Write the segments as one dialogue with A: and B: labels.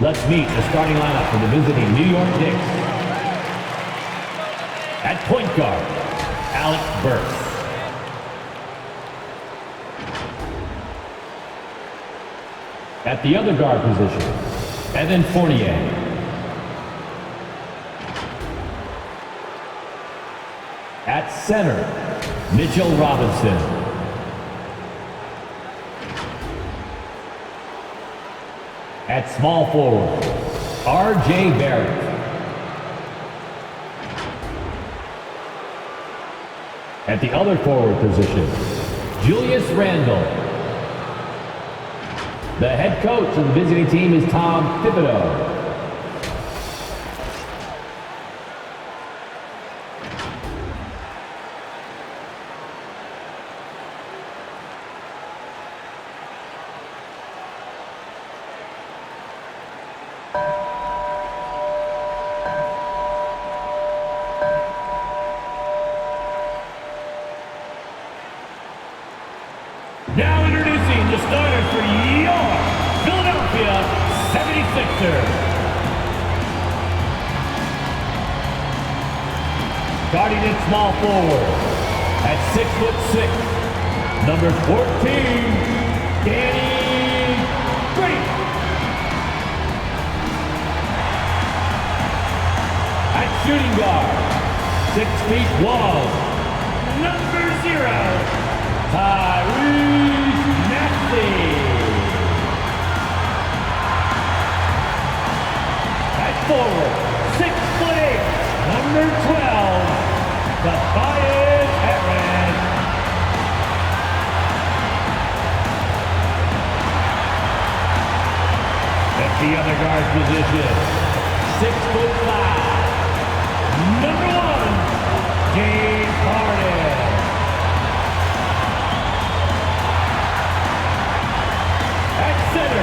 A: Let's meet the starting lineup for the visiting New York Knicks. At point guard, Alec Burks. At the other guard position, Evan Fournier. At center, Mitchell Robinson. At small forward, R.J. Barret. At the other forward position, Julius Randle. The head coach of the visiting team is Tom Thibodeau. Now introducing the starters for your Philadelphia 76ers. Guarding at small forward at 6'6", number 14, Danny Green. At shooting guard, 6'1", number 0. Tyrese Maxey. At forward, 6'8", number 12, Tobias Harden. At the other guard position, 6'5", number 1, James Harden. Center,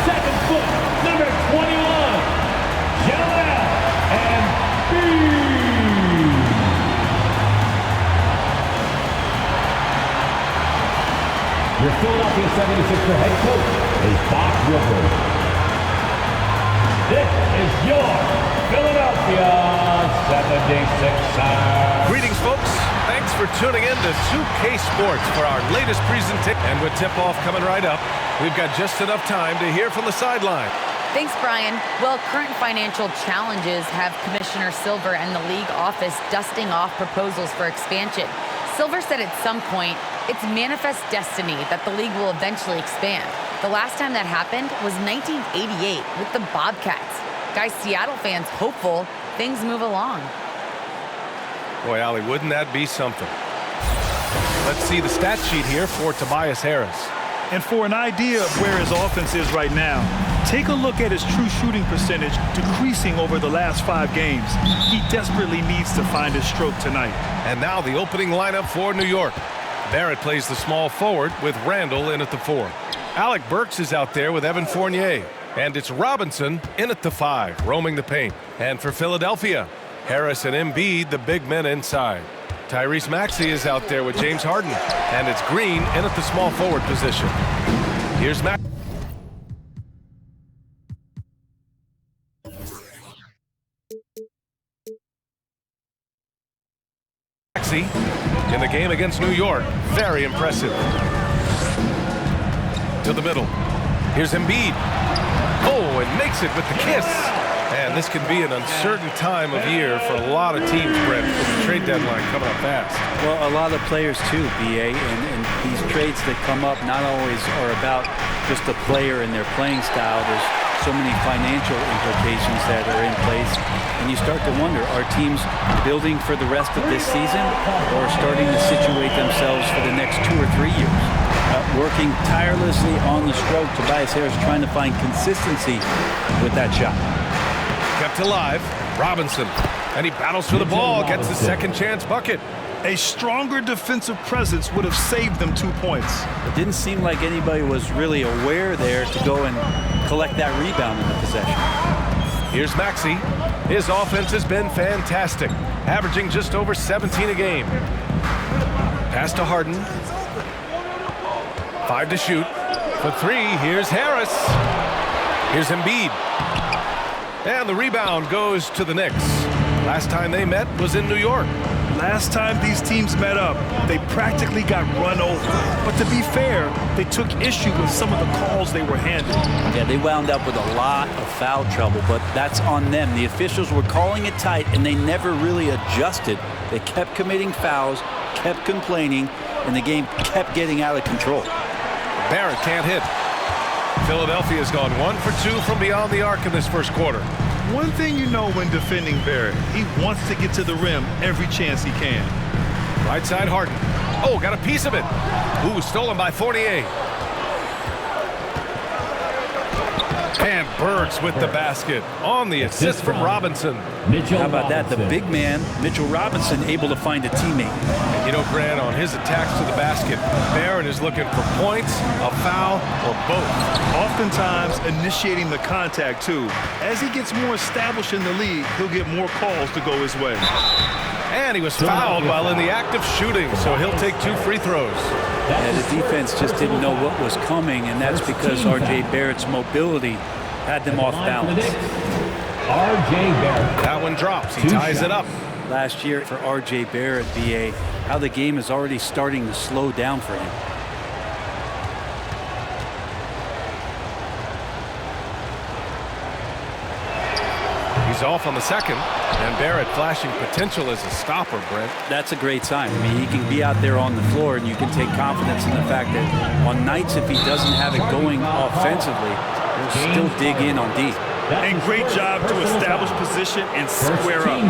A: 7 foot, number 21, Joel Embiid. Your Philadelphia 76er head coach is Doc Rivers. This is your Philadelphia 76ers.
B: Greetings, folks. Thanks for tuning in to 2K Sports for our latest presentation. And with tip-off coming right up, we've got just enough time to hear from the sideline.
C: Thanks, Brian. Well, current financial challenges have Commissioner Silver and the league office dusting off proposals for expansion. Silver said at some point, it's manifest destiny that the league will eventually expand. The last time that happened was 1988 with the Bobcats. Guys, Seattle fans hopeful things move along.
B: Boy, Allie, wouldn't that be something? Let's see the stat sheet here for Tobias Harris.
D: And for an idea of where his offense is right now, take a look at his true shooting percentage decreasing over the last 5 games. He desperately needs to find his stroke tonight.
B: And now the opening lineup for New York. Barret plays the small forward with Randle in at the 4. Alec Burks is out there with Evan Fournier. And it's Robinson in at the 5, roaming the paint. And for Philadelphia, Harris and Embiid, the big men inside. Tyrese Maxey is out there with James Harden. And it's Green in at the small forward position. Here's Maxey. In the game against New York, very impressive. To the middle. Here's Embiid. Oh, and makes it with the kiss. And this can be an uncertain time of year for a lot of teams, Brett, with the trade deadline coming up fast.
E: Well, a lot of players too, B.A., and these trades that come up not always are about just the player and their playing style. There's so many financial implications that are in place, and you start to wonder, are teams building for the rest of this season or starting to situate themselves for the next 2 or 3 years? Working tirelessly on the stroke, Tobias Harris trying to find consistency with that shot.
B: Kept alive, Robinson, and he battles for the ball, gets the second chance bucket.
D: A stronger defensive presence would have saved them 2 points.
E: It didn't seem like anybody was really aware there to go and collect that rebound in the possession.
B: Here's Maxey. His offense has been fantastic, averaging just over 17 a game. Pass to Harden. 5 to shoot. For 3, here's Harris. Here's Embiid. And the rebound goes to the Knicks. Last time they met was in New York.
D: Last time these teams met up, they practically got run over. But to be fair, they took issue with some of the calls they were handed.
E: Yeah, they wound up with a lot of foul trouble, but that's on them. The officials were calling it tight, and they never really adjusted. They kept committing fouls, kept complaining, and the game kept getting out of control.
B: Barret can't hit. Philadelphia's gone 1 for 2 from beyond the arc in this first quarter.
D: One thing you know when defending Barret, he wants to get to the rim every chance he can.
B: Right side Harden. Oh, got a piece of it. Ooh, stolen by Fournier. And Burks with the basket on the assist from Robinson.
E: How about that? The big man, Mitchell Robinson, able to find a teammate.
B: And you know, Grant, on his attacks to the basket, Barret is looking for points, a foul, or both.
D: Oftentimes initiating the contact, too. As he gets more established in the league, he'll get more calls to go his way.
B: And he was fouled while in the act of shooting, so he'll take 2 free throws.
E: Yeah, the defense just didn't know what was coming, and that's because R.J. Barrett's mobility had them off balance.
A: R.J. Barret.
B: That one drops. He ties it up.
E: Last year for R.J. Barret, BA, how the game is already starting to slow down for him.
B: He's off on the second, and Barret flashing potential as a stopper, Brent.
E: That's a great sign. I mean, he can be out there on the floor, and you can take confidence in the fact that on nights if he doesn't have it going offensively, he'll still dig in on D.
D: And great job to establish position and square up.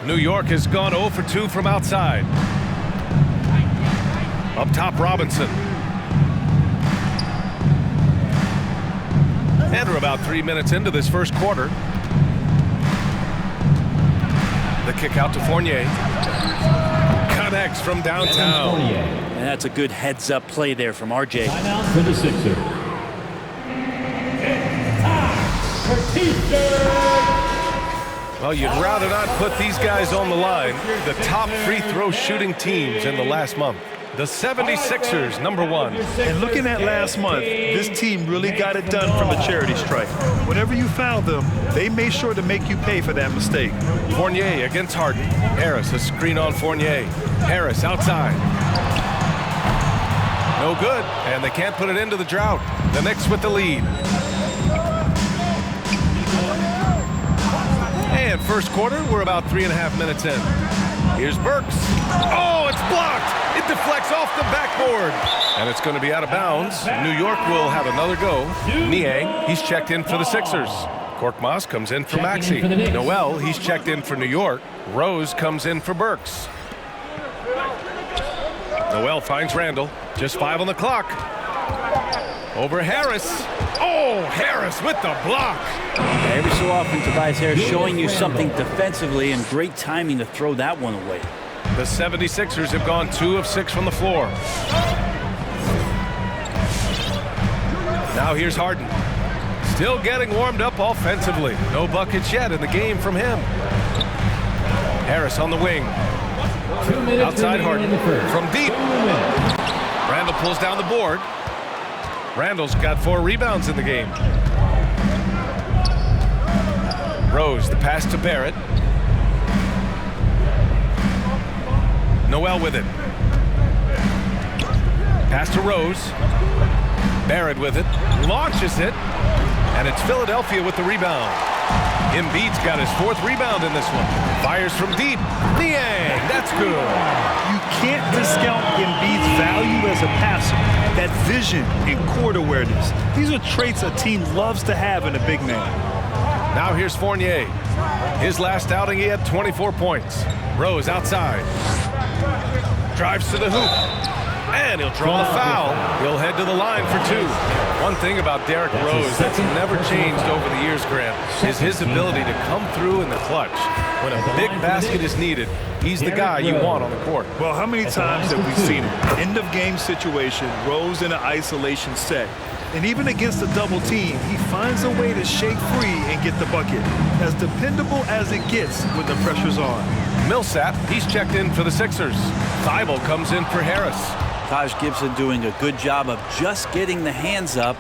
B: New York has gone 0 for 2 from outside. Up top, Robinson. And we're about 3 minutes into this first quarter. The kick out to Fournier. Connects from downtown.
E: And that's a good heads-up play there from R.J.
A: Timeout for the Sixers.
B: Well, you'd rather not put these guys on the line. The top free throw shooting teams in the last month. The 76ers, number 1.
D: And looking at last month, this team really got it done from a charity stripe. Whenever you fouled them, they made sure to make you pay for that mistake.
B: Fournier against Harden. Harris, a screen on Fournier. Harris outside. No good, and they can't put it into the drought. The Knicks with the lead. And first quarter, we're about 3.5 minutes in. Here's Burks. Oh, it's blocked. It deflects off the backboard. And it's going to be out of bounds. New York will have another go. Niang, he's checked in for the Sixers. Korkmaz comes in for Maxey. Noel, he's checked in for New York. Rose comes in for Burks. Noel finds Randle. Just 5 on the clock. Over Harris. Oh, Harris with the block.
E: Every so often, Tobias Harris showing you something defensively, and great timing to throw that one away.
B: The 76ers have gone 2 of 6 from the floor. Now here's Harden. Still getting warmed up offensively. No buckets yet in the game from him. Harris on the wing. Outside Harden. From deep. Randle pulls down the board. Randle's got 4 rebounds in the game. Rose, the pass to Barret. Noel with it. Pass to Rose. Barret with it. Launches it. And it's Philadelphia with the rebound. Embiid's got his 4th rebound in this one. Fires from deep. Niang, that's good.
D: You can't discount Embiid's value as a passer. That vision and court awareness. These are traits a team loves to have in a big man.
B: Now here's Fournier. His last outing, he had 24 points. Rose outside. Drives to the hoop. And he'll draw the foul. He'll head to the line for 2. One thing about Derrick Rose that's never changed over the years, Grant, is his ability to come through in the clutch. When a big basket is needed, he's the guy you want on the court.
D: Well, how many times have we seen it? End of game situation, Rose in an isolation set. And even against a double team, he finds a way to shake free and get the bucket. As dependable as it gets when the pressure's on.
B: Millsap, he's checked in for the Sixers. Thibault comes in for Harris.
E: Taj Gibson doing a good job of just getting the hands up,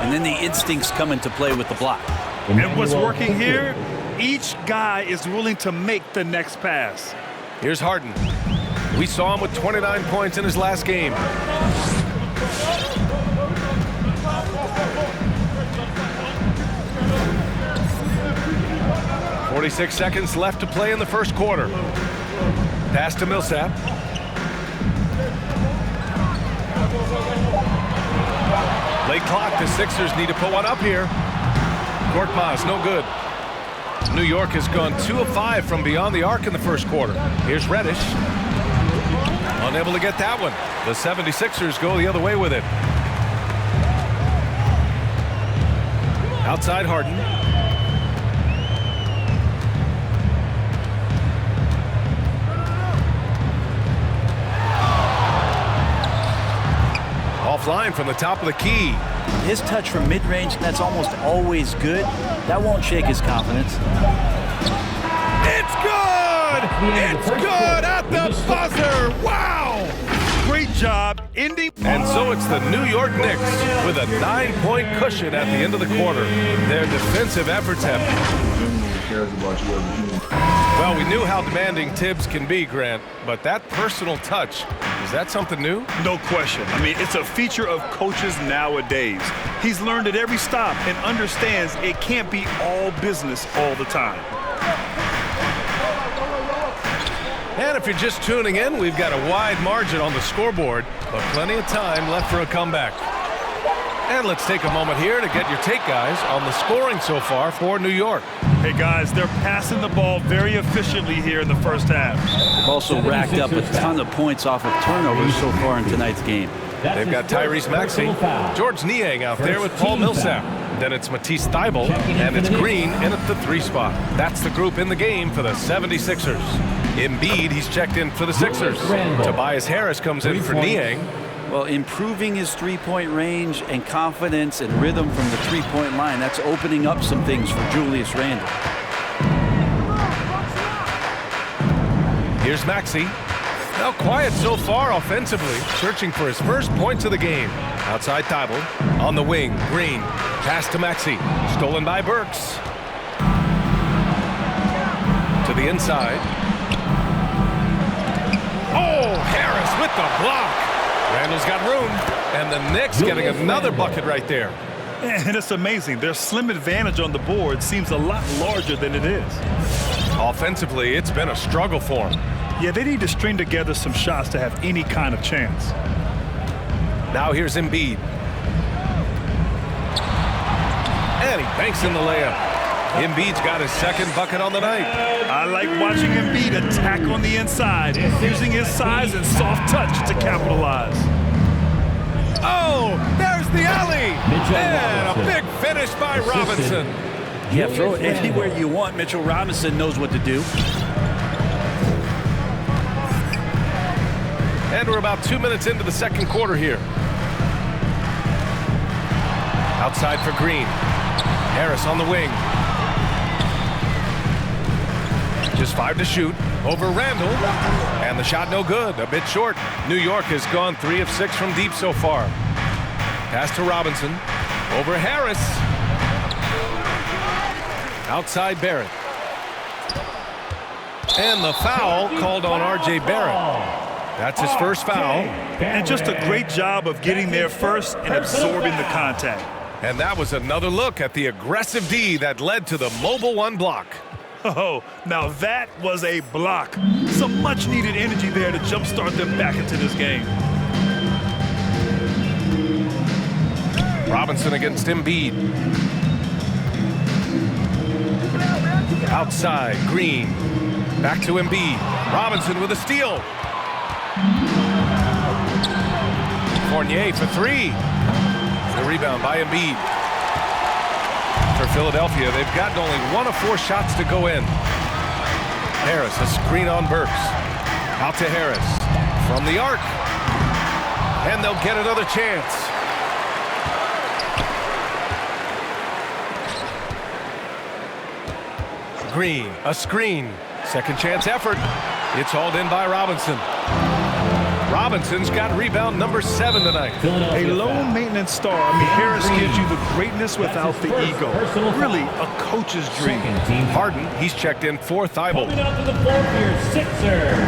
E: and then the instincts come into play with the block.
D: And what's working here, each guy is willing to make the next pass.
B: Here's Harden. We saw him with 29 points in his last game. "46 seconds left to play in the first quarter. Pass to Millsap. Late clock. The Sixers need to put one up here. Korkmaz, no good. New York has gone 2 of 5 from beyond the arc in the first quarter. Here's Reddish. Unable to get that one. The 76ers go the other way with it. Outside Harden. Offline from the top of the key.
E: His touch from mid-range, that's almost always good. That won't shake his confidence.
B: It's good! It's good at the buzzer! Wow!
D: Great job ending.
B: And so it's the New York Knicks with a 9-point cushion at the end of the quarter. Their defensive efforts have... Well, we knew how demanding Tibbs can be, Grant, but that personal touch, is that something new?
D: No question. I mean, it's a feature of coaches nowadays. He's learned at every stop and understands it can't be all business all the time.
B: And if you're just tuning in, we've got a wide margin on the scoreboard, but plenty of time left for a comeback. And let's take a moment here to get your take, guys, on the scoring so far for New York.
D: Hey, guys, they're passing the ball very efficiently here in the first half.
E: They've also racked up a ton of points off of turnovers so far in tonight's game.
B: They've got Tyrese Maxey, George Niang out there with Paul Millsap. Then it's Matisse Thybulle, and it's Green in at the 3 spot. That's the group in the game for the 76ers. Embiid, he's checked in for the Sixers. Tobias Harris comes in for Niang.
E: Well, improving his three-point range and confidence and rhythm from the three-point line, that's opening up some things for Julius Randle.
B: Here's Maxey. Now quiet so far offensively, searching for his first points of the game. Outside Thybulle, on the wing, Green. Pass to Maxey, stolen by Burks. To the inside. Oh, Harris with the block. Randle's got room, and the Knicks getting another bucket right there.
D: And it's amazing. Their slim advantage on the board seems a lot larger than it is.
B: Offensively, it's been a struggle for them.
D: Yeah, they need to string together some shots to have any kind of chance.
B: Now here's Embiid. And he banks in the layup. Embiid's got his second bucket on the night.
D: I like watching Embiid attack on the inside, using his size and soft touch to capitalize.
B: Oh, there's the alley. And a big finish by Robinson.
E: Yeah, throw it anywhere you want. Mitchell Robinson knows what to do.
B: And we're about 2 minutes into the second quarter here. Outside for Green. Harris on the wing. Just 5 to shoot. Over Randle. And the shot no good. A bit short. New York has gone 3 of 6 from deep so far. Pass to Robinson. Over Harris. Outside Barret. And the foul called on R.J. Barret. That's his first foul.
D: And just a great job of getting there first and absorbing the contact.
B: And that was another look at the aggressive D that led to the mobile 1 block.
D: Oh, now that was a block. Some much-needed energy there to jumpstart them back into this game.
B: Robinson against Embiid. Outside, Green. Back to Embiid. Robinson with a steal. Fournier for 3. The rebound by Embiid. For Philadelphia, they've gotten only 1 of 4 shots to go in. Harris, a screen on Burks. Out to Harris. From the arc. And they'll get another chance. Green, a screen. Second chance effort. It's hauled in by Robinson. Robinson's got rebound number 7 tonight.
D: A low-maintenance star. I mean, Harris gives you the greatness without the ego. Really a coach's dream.
B: Harden, he's checked in for Thibault.
A: Coming out to the floor for your Sixers.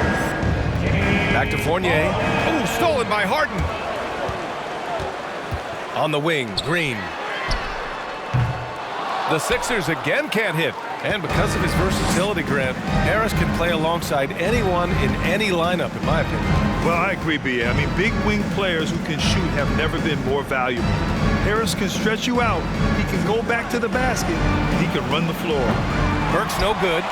B: Back to Fournier. Oh, stolen by Harden. On the wing, Green. The Sixers again can't hit. And because of his versatility, Grant, Harris can play alongside anyone in any lineup, in my opinion.
D: Well, I agree, B.A. I mean, big wing players who can shoot have never been more valuable. Harris can stretch you out. He can go back to the basket. He can run the floor.
B: Burks no good.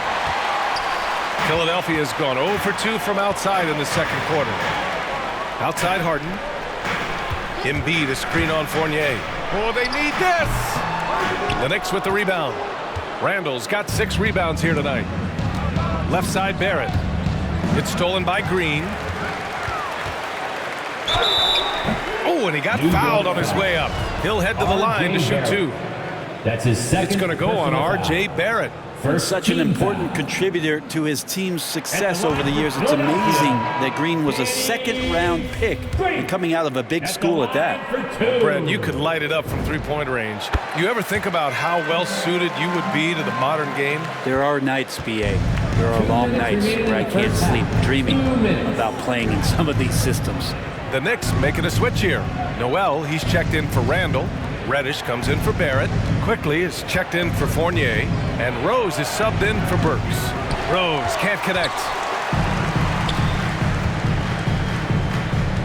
B: Philadelphia's gone 0 for 2 from outside in the second quarter. Outside Harden. Embiid, a screen on Fournier. Oh, they need this! The Knicks with the rebound. Randle's got 6 rebounds here tonight. Left side, Barret. It's stolen by Green. Oh, and he got fouled on his way up. He'll head to the line to shoot 2.
A: That's his second.
B: It's going to go on R.J. Barret.
E: Such an important contributor to his team's success over the years. It's amazing that Green was a second-round pick and coming out of a big school at that.
B: Brent, you could light it up from three-point range. You ever think about how well-suited you would be to the modern game?
E: There are nights, B.A. There are long nights where I can't sleep dreaming about playing in some of these systems.
B: The Knicks making a switch here. Noel, he's checked in for Randle. Reddish comes in for Barret. Quickly is checked in for Fournier. And Rose is subbed in for Burks. Rose can't connect.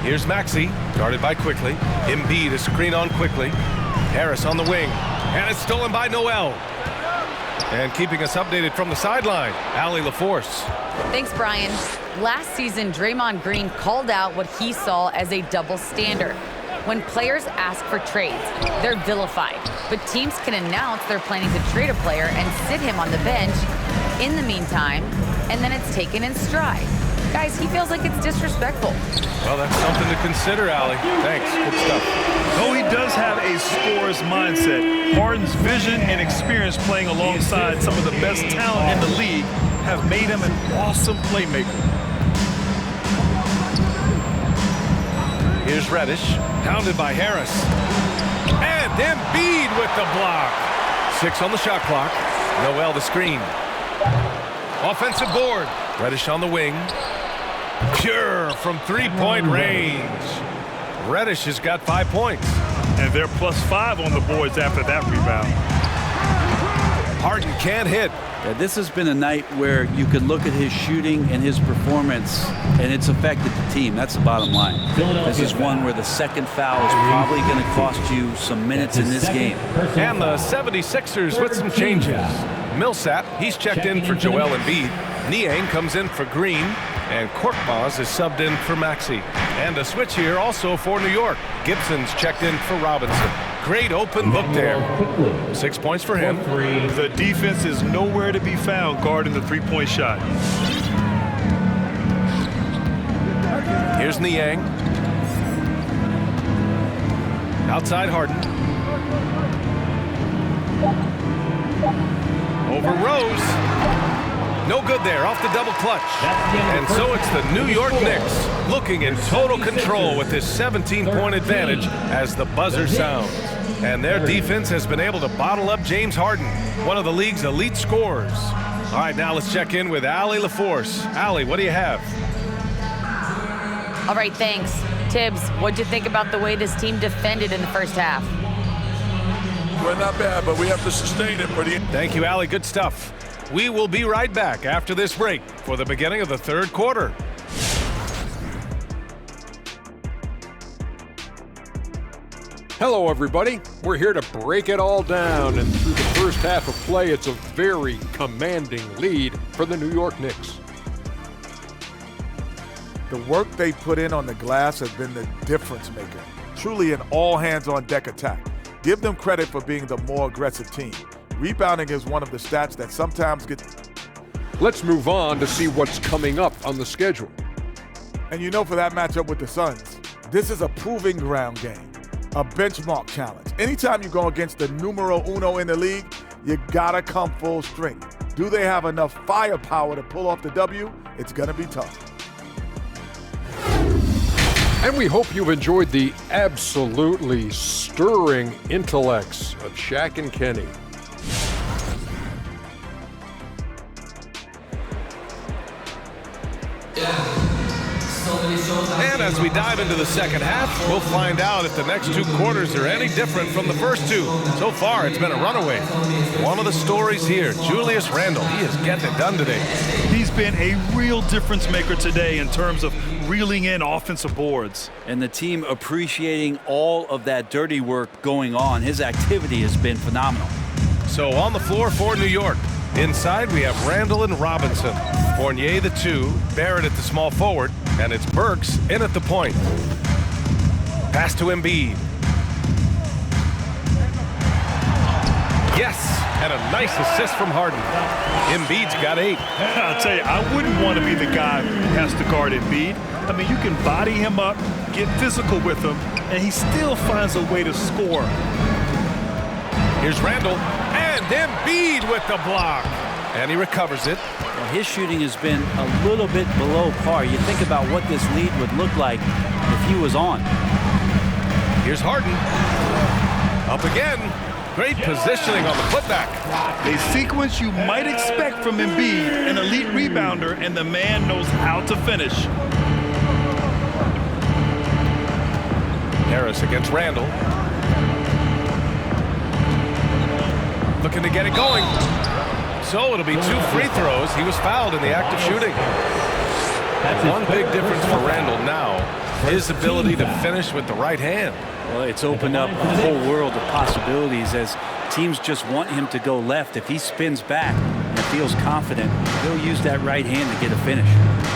B: Here's Maxey, guarded by Quickly. Embiid is screen on Quickly. Harris on the wing. And it's stolen by Noel. And keeping us updated from the sideline, Allie LaForce.
C: Thanks, Brian. Last season, Draymond Green called out what he saw as a double standard. When players ask for trades, they're vilified. But teams can announce they're planning to trade a player and sit him on the bench in the meantime, and then it's taken in stride. Guys, he feels like it's disrespectful.
B: Well, that's something to consider, Allie. Thanks. Good stuff.
D: Though he does have a scorer's mindset, Harden's vision and experience playing alongside some of the best talent in the league have made him an awesome playmaker.
B: Here's Reddish, hounded by Harris. And Embiid with the block. 6 on the shot clock. Noel the screen. Offensive board. Reddish on the wing. Pure from three-point range. Reddish has got 5 points.
D: And they're +5 on the boards after that rebound.
B: Harden can't hit.
E: Yeah, this has been a night where you could look at his shooting and his performance, and it's affected the team. That's the bottom line. This is one where the second foul is probably going to cost you some minutes in this game.
B: And the 76ers with some changes. Millsap, he's checked in for Joel Embiid. Niang comes in for Green. And Korkmaz is subbed in for Maxey. And a switch here also for New York. Gibson's checked in for Robinson. Great open look there. 6 points for him.
D: The defense is nowhere to be found guarding the three-point shot.
B: Here's Niang. Outside Harden. Over Rose. No good there, off the double clutch. And so it's the New York Knicks looking in total control with this 17-point advantage as the buzzer sounds. And their defense has been able to bottle up James Harden, one of the league's elite scorers. All right, now let's check in with Allie LaForce. Allie, what do you have?
C: All right, thanks. Tibbs, what'd you think about the way this team defended in the first half?
F: Well, not bad, but we have to sustain it.
B: Thank you, Allie. Good stuff. We will be right back after this break for the beginning of the third quarter.
G: Hello, everybody. We're here to break it all down, and through the first half of play, it's a very commanding lead for the New York Knicks.
H: The work they put in on the glass has been the difference maker. Truly an all-hands-on-deck attack. Give them credit for being the more aggressive team. Rebounding is one of the stats that sometimes get...
G: Let's move on to see what's coming up on the schedule.
H: And you know, for that matchup with the Suns, this is a proving ground game, a benchmark challenge. Anytime you go against the numero uno in the league, you gotta come full strength. Do they have enough firepower to pull off the W? It's gonna be tough.
G: And we hope you've enjoyed the absolutely stirring intellects of Shaq and Kenny.
B: And as we dive into the second half, we'll find out if the next two quarters are any different from the first two. So far, it's been a runaway. One of the stories here, Julius Randle. He is getting it done today.
D: He's been a real difference maker today in terms of reeling in offensive boards.
E: And the team appreciating all of that dirty work going on. His activity has been phenomenal.
B: So on the floor for New York. Inside, we have Randle and Robinson. Fournier, the 2, Barret at the small forward, and it's Burks in at the point. Pass to Embiid. Yes, and a nice assist from Harden. Embiid's got 8.
D: I'll tell you, I wouldn't want to be the guy who has to guard Embiid. I mean, you can body him up, get physical with him, and he still finds a way to score.
B: Here's Randle, and Embiid with the block. And he recovers it.
E: Well, his shooting has been a little bit below par. You think about what this lead would look like if he was on.
B: Here's Harden. Up again. Great positioning on the putback.
D: A sequence you might expect from Embiid, an elite rebounder, and the man knows how to finish.
B: Harris against Randle. Looking to get it going. So it'll be 2 free throws. He was fouled in the act of shooting. One big difference for Randle now, his ability to finish with the right hand.
E: Well, it's opened up a whole world of possibilities as teams just want him to go left. If he spins back and feels confident, he'll use that right hand to get a finish.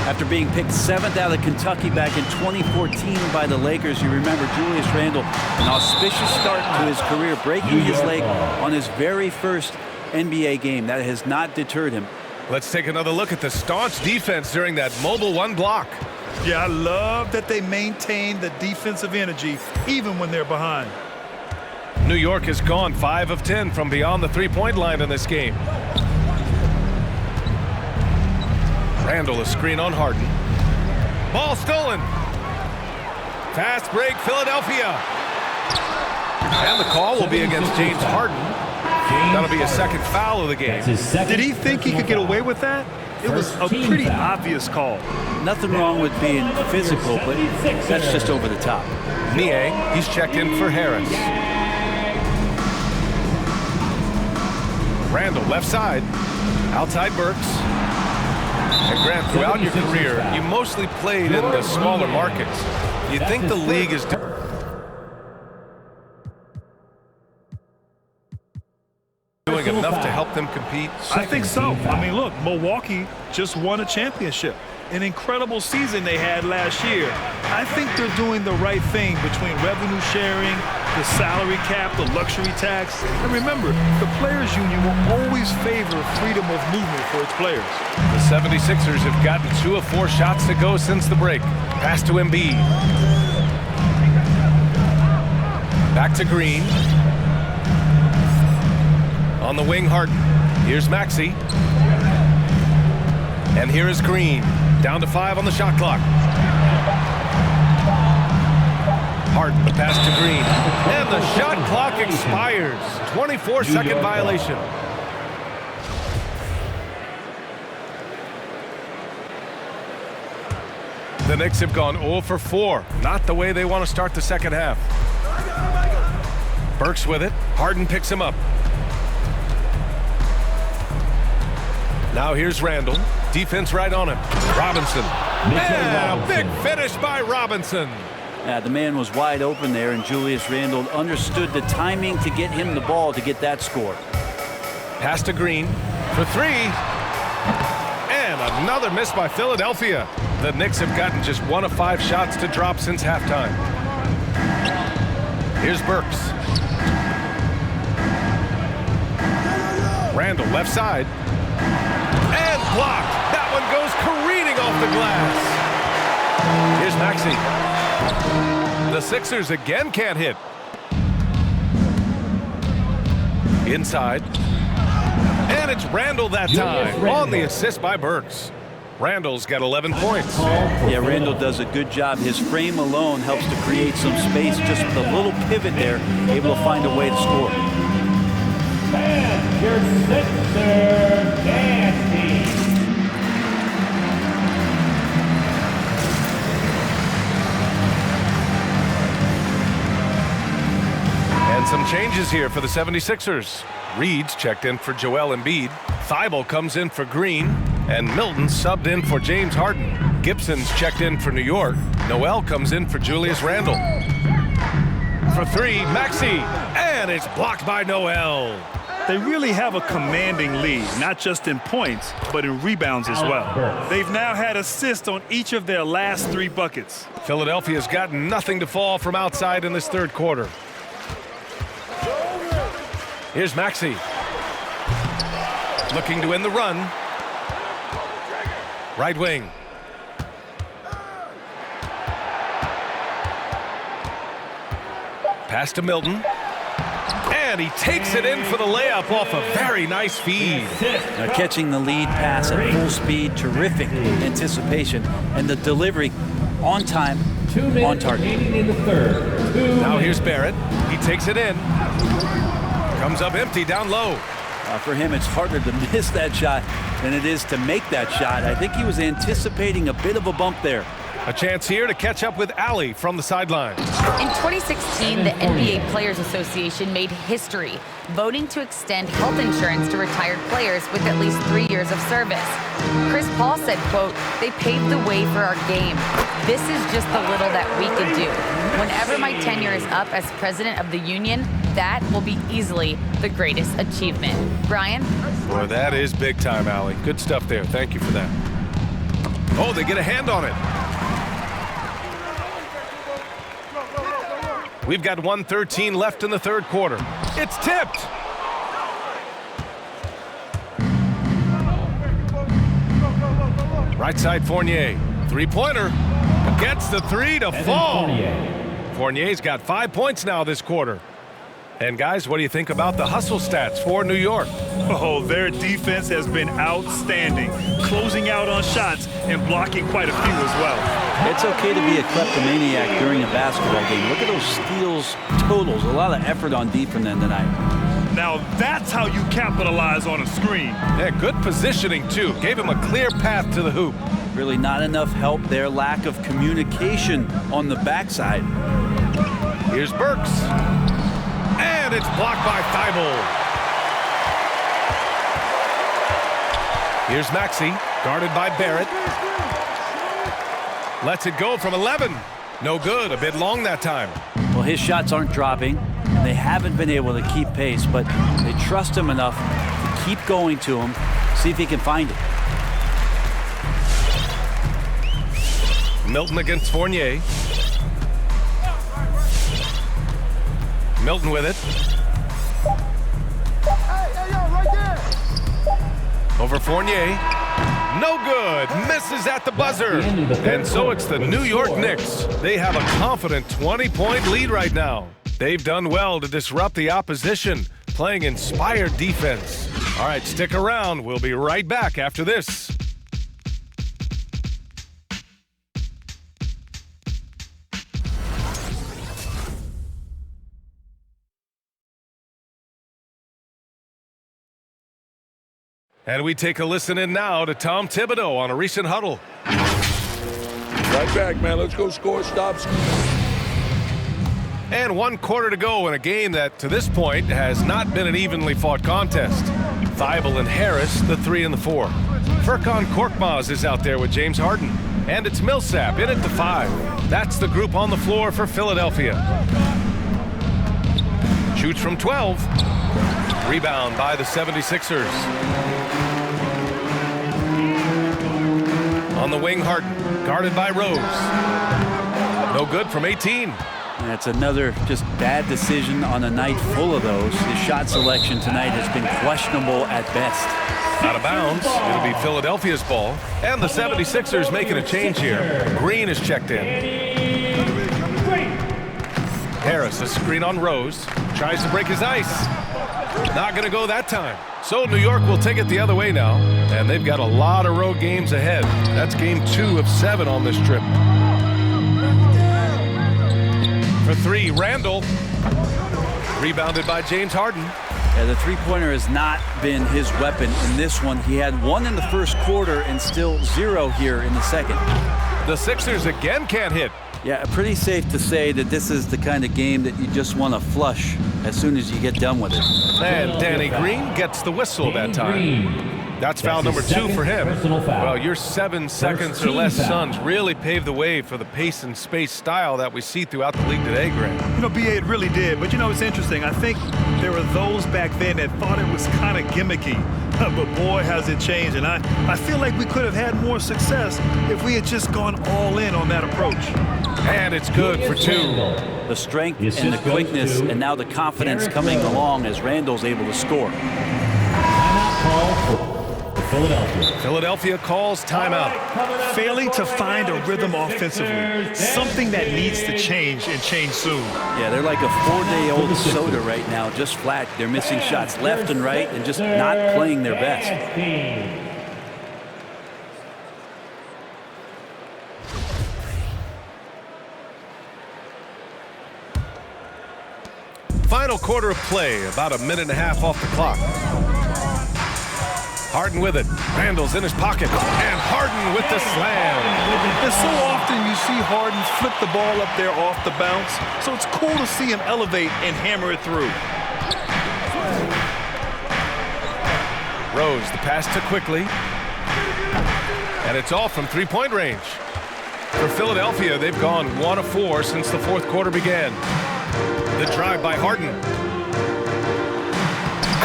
E: After being picked 7th out of Kentucky back in 2014 by the Lakers, you remember Julius Randle, an auspicious start to his career, breaking his leg on his very first NBA game. That has not deterred him.
B: Let's take another look at the staunch defense during that mobile 1 block.
D: Yeah, I love that they maintain the defensive energy even when they're behind.
B: New York has gone 5 of 10 from beyond the 3-point line in this game. Randle, a screen on Harden. Ball stolen. Fast break, Philadelphia. And the call will be against James Harden. That'll be a second foul of the game.
D: Did he think he could get away with that? It was a pretty obvious call.
E: Nothing wrong with being physical, but that's just over the top.
B: Niang, he's checked in for Harris. Randle, left side. Outside Burks. And Grant, throughout your career, you mostly played in the smaller markets. You think the league is doing enough to help them compete?
D: I think so. I mean, look, Milwaukee just won a championship. An incredible season they had last year. I think they're doing the right thing between revenue sharing, the salary cap, the luxury tax. And remember, the Players Union will always favor freedom of movement for its players.
B: The 76ers have gotten 2 of 4 shots to go since the break. Pass to Embiid. Back to Green. On the wing, Harden. Here's Maxey. And here is Green. Down to 5 on the shot clock. Harden, the pass to Green. And the shot clock expires. 24-second violation. The Knicks have gone 0 for 4. Not the way they want to start the second half. Burks with it. Harden picks him up. Now here's Randle. Defense right on him. Robinson. And a big finish by Robinson.
E: Yeah, the man was wide open there, and Julius Randle understood the timing to get him the ball to get that score.
B: Pass to Green for 3. And another miss by Philadelphia. The Knicks have gotten just 1 of 5 shots to drop since halftime. Here's Burks. Randle, left side. And blocked. That one goes careening off the glass. Here's Maxey. The Sixers again can't hit. Inside. And it's Randle that time on the assist by Burks. Randle's got 11 points.
E: Yeah, Randle does a good job. His frame alone helps to create some space. Just with a little pivot there, able to find a way to score.
A: And your Sixer Nasty.
B: And some changes here for the 76ers. Reed's checked in for Joel Embiid. Thibault comes in for Green. And Milton subbed in for James Harden. Gibson's checked in for New York. Noel comes in for Julius Randle. For three, Maxey. And it's blocked by Noel.
D: They really have a commanding lead, not just in points, but in rebounds as well. They've now had assists on each of their last 3 buckets.
B: Philadelphia's got nothing to fall from outside in this third quarter. Here's Maxey. Looking to win the run. Right wing. Pass to Milton. And he takes it in for the layup off a very nice feed.
E: Now catching the lead pass at full speed, terrific anticipation, and the delivery on time, on target.
A: In the third.
B: Now here's Barret. He takes it in. Comes up empty down low.
E: For him, it's harder to miss that shot than it is to make that shot. I think he was anticipating a bit of a bump there.
B: A chance here to catch up with Allie from the sideline.
C: In 2016, the NBA Players Association made history, voting to extend health insurance to retired players with at least 3 years of service. Chris Paul said, quote, "They paved the way for our game. This is just the little that we could do. Whenever my tenure is up as president of the union, that will be easily the greatest achievement." Brian?
B: Boy, that is big time, Allie. Good stuff there. Thank you for that. Oh, they get a hand on it. We've got 1:13 left in the third quarter. It's tipped. Right side Fournier. Three-pointer. Gets the three to fall. Fournier's got 5 points now this quarter. And guys, what do you think about the hustle stats for New York?
D: Oh, their defense has been outstanding, closing out on shots and blocking quite a few as well.
E: It's okay to be a kleptomaniac during a basketball game. Look at those steals totals. A lot of effort on D from them tonight.
D: Now that's how you capitalize on a screen.
B: Yeah, good positioning too. Gave him a clear path to the hoop.
E: Really not enough help there. Lack of communication on the backside.
B: Here's Burks. And it's blocked by Thibault. Here's Maxey, guarded by Barret. Lets it go from 11. No good, a bit long that time.
E: Well, his shots aren't dropping, and they haven't been able to keep pace, but they trust him enough to keep going to him, see if he can find it.
B: Milton against Fournier. Milton with it. Over Fournier. No good. Misses at the buzzer. And so it's the New York Knicks. They have a confident 20-point lead right now. They've done well to disrupt the opposition, playing inspired defense. All right, stick around. We'll be right back after this. And we take a listen in now to Tom Thibodeau on a recent huddle.
F: Right back, man. Let's go score. Stop.
B: And 1 quarter to go in a game that, to this point, has not been an evenly fought contest. Thibault and Harris, the 3 and the 4. Furkan Korkmaz is out there with James Harden. And it's Millsap in at the 5. That's the group on the floor for Philadelphia. Shoots from 12. Rebound by the 76ers. On the wing, Harden, guarded by Rose. No good from 18.
E: That's another just bad decision on a night full of those. His shot selection tonight has been questionable at best.
B: Out of bounds. It'll be Philadelphia's ball. And the 76ers making a change here. Green is checked in. Harris, a screen on Rose. Tries to break his ice. Not going to go that time. So New York will take it the other way now, and they've got a lot of road games ahead. That's game 2 of 7 on this trip. For 3, Randle. Rebounded by James Harden.
E: Yeah, the three-pointer has not been his weapon in this one. He had 1 in the first quarter and still 0 here in the second.
B: The Sixers again can't hit.
E: Yeah, pretty safe to say that this is the kind of game that you just want to flush as soon as you get done with it.
B: And Danny Green gets the whistle that time. That's foul number 2 for him. Well, your 7 seconds or less Suns really paved the way for the pace and space style that we see throughout the league today, Greg.
D: You know, BA, it really did. But, you know, it's interesting. I think there were those back then that thought it was kind of gimmicky. But, boy, has it changed. And I feel like we could have had more success if we had just gone all in on that approach.
B: And it's good for 2.
E: The strength and the quickness and now the confidence coming along as Randle's able to score.
B: Philadelphia calls timeout.
D: Failing to find a rhythm offensively, something that needs to change and change soon.
E: Yeah, they're like a 4-day-old soda right now, just flat. They're missing shots left and right and just not playing their best.
B: Final quarter of play, about a minute and a half off the clock. Harden with it. Randle's in his pocket. And Harden with the slam.
D: And so often you see Harden flip the ball up there off the bounce. So it's cool to see him elevate and hammer it through.
B: Rose, the pass to quickly. And it's all from 3-point range. For Philadelphia, they've gone 1 of 4 since the fourth quarter began. The drive by Harden.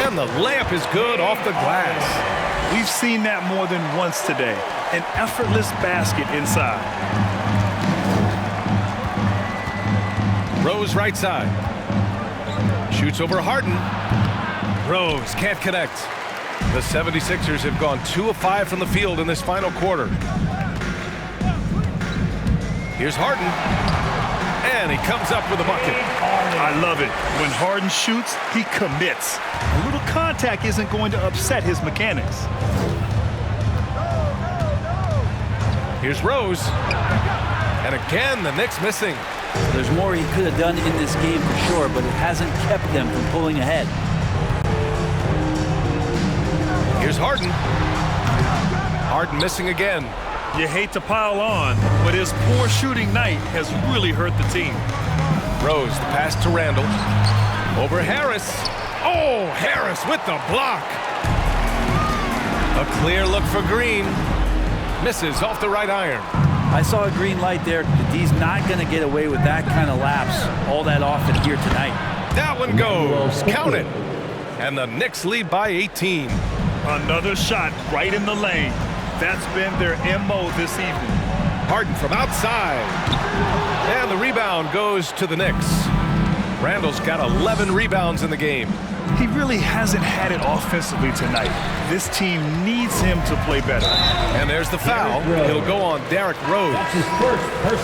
B: And the layup is good off the glass.
D: We've seen that more than once today. An effortless basket inside.
B: Rose right side. Shoots over Harden. Rose can't connect. The 76ers have gone 2 of 5 from the field in this final quarter. Here's Harden. And he comes up with a bucket.
D: I love it. When Harden shoots, he commits. A little contact isn't going to upset his mechanics.
B: Here's Rose. And again, the Knicks missing.
E: There's more he could have done in this game for sure, but it hasn't kept them from pulling ahead.
B: Here's Harden. Harden missing again.
D: You hate to pile on, but his poor shooting night has really hurt the team.
B: Rose, the pass to Randle. Over Harris. Oh, Harris with the block. A clear look for Green. Misses off the right iron.
E: I saw a green light there. He's not going to get away with that kind of lapse all that often here tonight.
B: That one goes. Count it. And the Knicks lead by 18.
D: Another shot right in the lane. That's been their MO this evening.
B: Harden from outside. And the rebound goes to the Knicks. Randle's got 11 rebounds in the game.
D: He really hasn't had it offensively tonight. This team needs him to play better.
B: And there's the foul. He'll go on Derrick Rose.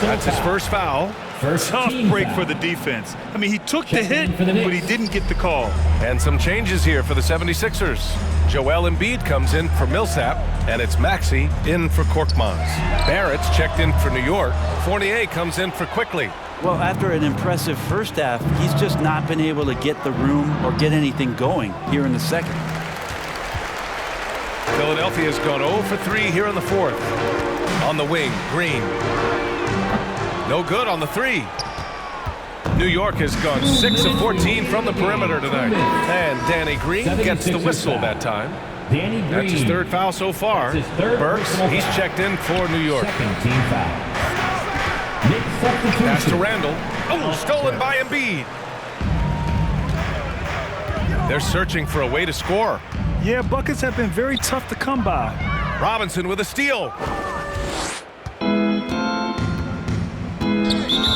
B: That's his first foul.
D: Tough break for the defense. I mean, he took the hit, but he didn't get the call.
B: And some changes here for the 76ers. Joel Embiid comes in for Millsap, and it's Maxey in for Korkmaz. Barrett's checked in for New York. Fournier comes in for Quickly.
E: Well, after an impressive first half, he's just not been able to get the room or get anything going here in the second.
B: Philadelphia's gone 0 for 3 here in the fourth. On the wing, Green. No good on the 3. New York has gone 6 of 14 from the perimeter tonight. And Danny Green gets the whistle that time. That's his third foul so far. Burks, he's checked in for New York. Pass to Randle. Oh, stolen by Embiid. They're searching for a way to score.
D: Yeah, buckets have been very tough to come by.
B: Robinson with a steal.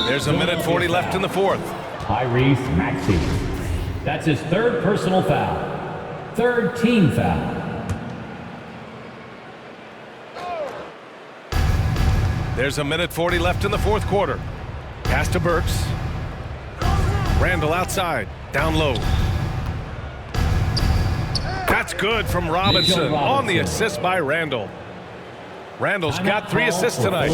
B: There's a minute 40 left in the fourth.
A: Tyrese Maxey. That's his third personal foul. Third team foul.
B: There's a minute 40 left in the fourth quarter. Pass to Burks. Randle outside. Down low. That's good from Robinson on the assist by Randle. Randle's got 3 assists tonight.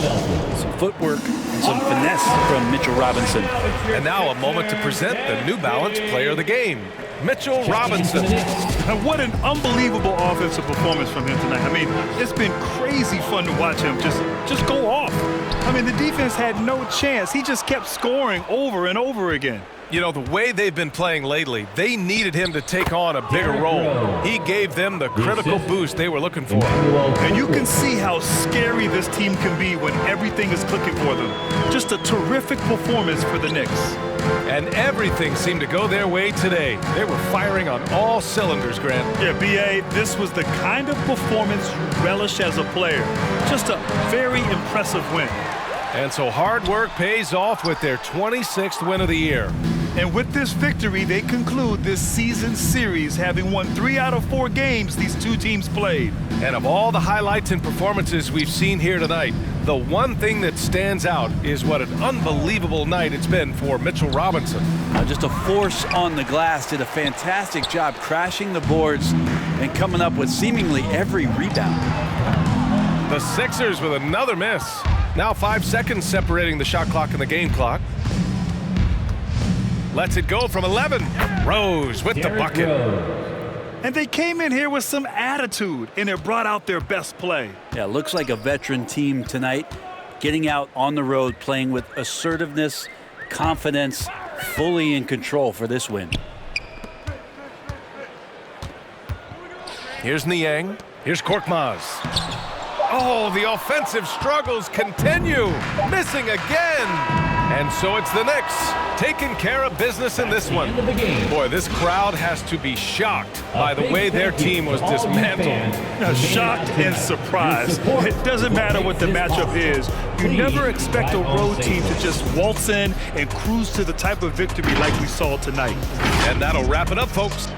E: Some footwork and some finesse from Mitchell Robinson.
B: And now a moment to present the New Balance Player of the Game, Mitchell Robinson.
D: And what an unbelievable offensive performance from him tonight. I mean, it's been crazy fun to watch him just go off. I mean, the defense had no chance. He just kept scoring over and over again.
B: You know, the way they've been playing lately, they needed him to take on a bigger role. He gave them the critical boost they were looking for.
D: And you can see how scary this team can be when everything is clicking for them. Just a terrific performance for the Knicks.
B: And everything seemed to go their way today. They were firing on all cylinders, Grant.
D: Yeah, B.A., this was the kind of performance you relish as a player. Just a very impressive win.
B: And so hard work pays off with their 26th win of the year.
D: And with this victory, they conclude this season series, having won 3 out of 4 games these two teams played.
B: And of all the highlights and performances we've seen here tonight, the one thing that stands out is what an unbelievable night it's been for Mitchell Robinson.
E: Just a force on the glass, did a fantastic job crashing the boards and coming up with seemingly every rebound.
B: The Sixers with another miss. Now 5 seconds separating the shot clock and the game clock. Lets it go from 11. Rose with the bucket.
D: And they came in here with some attitude, and it brought out their best play.
E: Yeah, looks like a veteran team tonight, getting out on the road, playing with assertiveness, confidence, fully in control for this win.
B: Here's Niang. Here's Korkmaz. Oh, the offensive struggles continue. Missing again. And so it's the Knicks taking care of business in this one. Boy, this crowd has to be shocked by the way their team was dismantled.
D: Shocked and surprised. It doesn't matter what the matchup is. You never expect a road team to just waltz in and cruise to the type of victory like we saw tonight.
B: And that'll wrap it up, folks.